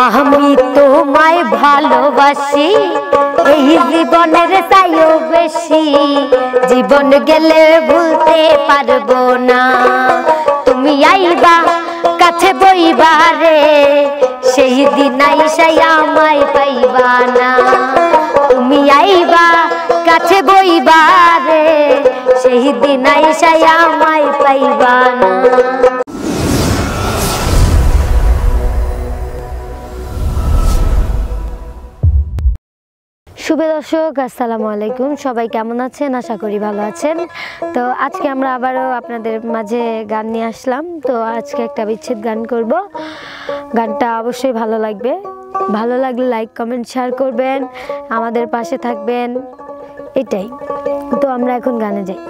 আমি তোমায় ভালোবাসি এই জীবনের চাইও বেশি, জীবন গেলে ভুলতে পারবো না। তুমি আইবা কাছে বইবা রে, সেই দিন আইসাই আমায় পাইবা না। তুমি আইবা কাছে বইবা রে, সেই দিন আইসাই আমায় পাইবা না। শুভ দর্শক, আসসালামু আলাইকুম। সবাই কেমন আছেন? আশা করি ভালো আছেন। তো আজকে আমরা আবারও আপনাদের মাঝে গান নিয়ে আসলাম। তো আজকে একটা বিচ্ছেদ গান করব। গানটা অবশ্যই ভালো লাগবে। ভালো লাগলে লাইক কমেন্ট শেয়ার করবেন, আমাদের পাশে থাকবেন, এটাই। তো আমরা এখন গানে যাই।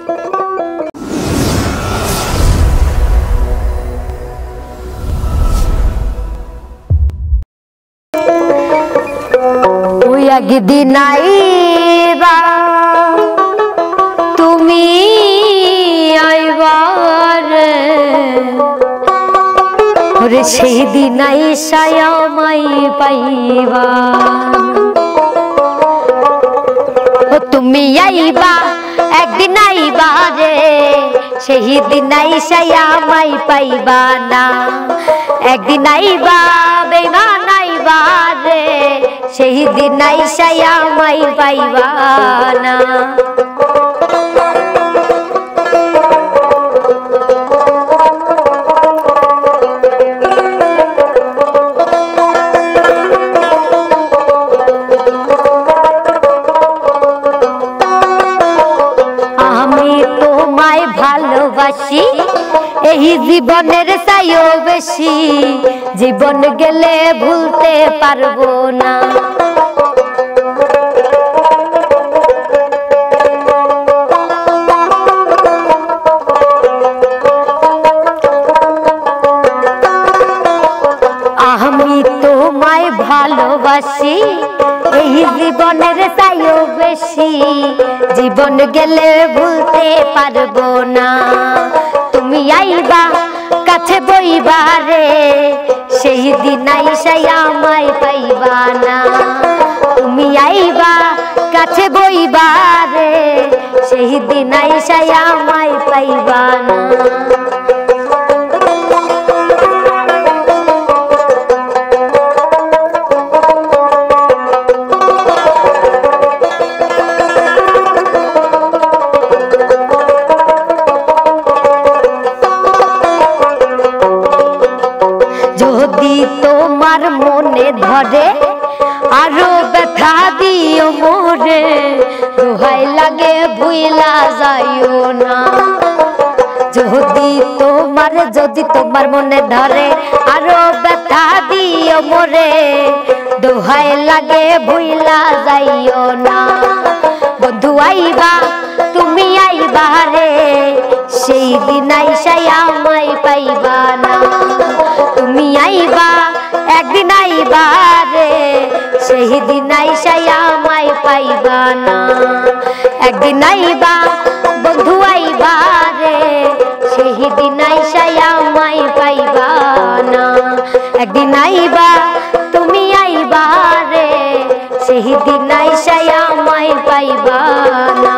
একদিন আইবা তুমি আইবা রে, ওরে সেই দিন আইসায় আমায় পাইবা। ও তুমি আইবা একদিন আইবা রে, সেই দিন আইসায় আমায় পাইবা না। একদিন আইবা বেঈমান আইবা রে, সেই দিন আইসাই আমায় পাইবা না। আমি তোমায় ভালোবাসি এই জীবনের চাইও বেশি, জীবন গেলে ভুলতে পারবো না। আমি তোমায় ভালোবাসি এই জীবনের চাইও বেশি, জীবন গেলে ভুলতে পারবো না। তুমি আইবা কাছে বইবা রে, সেই দিন আইসাই আমায় পাইবা না। তুমি আইবা কাছে বইবা রে, সেই দিন আইসাই আমায় পাইবা না। যদি তোমার মনে ধরে আরো ব্যথা দিও মোরে, দোহাই লাগে ভুইলা যাইও না। যদি তোমার মনে ধরে আরো ব্যথা দিও মোরে, দোহাই লাগে ভুইলা যাইও না। বন্ধু আইবা তুমি আইবা রে, সেই দিন আইসাই আমায় পাইবা না। তুমি আইবা একদিন আইবা রে, সেই দিন আইসাই আমায় পাইবা না। একদিন আইবা বন্ধু আইবা রে, সেই দিন আইসাই আমায় পাইবা না। একদিন আইবা তুমি আইবা রে, সেই দিন আইসাই আমায় পাইবা না।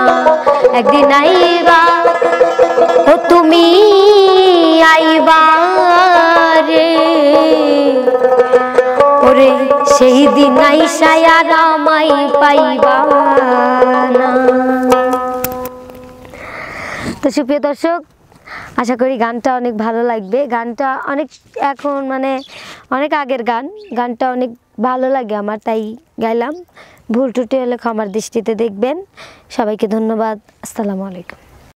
একদিন আইবা ও তুমি আইবা রে, ওরে সেই দিন আইসাই আর আমায় পাইবা না। তো সুপ্রিয় দর্শক, আশা করি গানটা অনেক ভালো লাগবে। গানটা অনেক এখন অনেক আগের গান, গানটা অনেক ভালো লাগে আমার, তাই গাইলাম। ভুল ত্রুটি হলে ক্ষমার দৃষ্টিতে দেখবেন। সবাইকে ধন্যবাদ। আসসালামু আলাইকুম।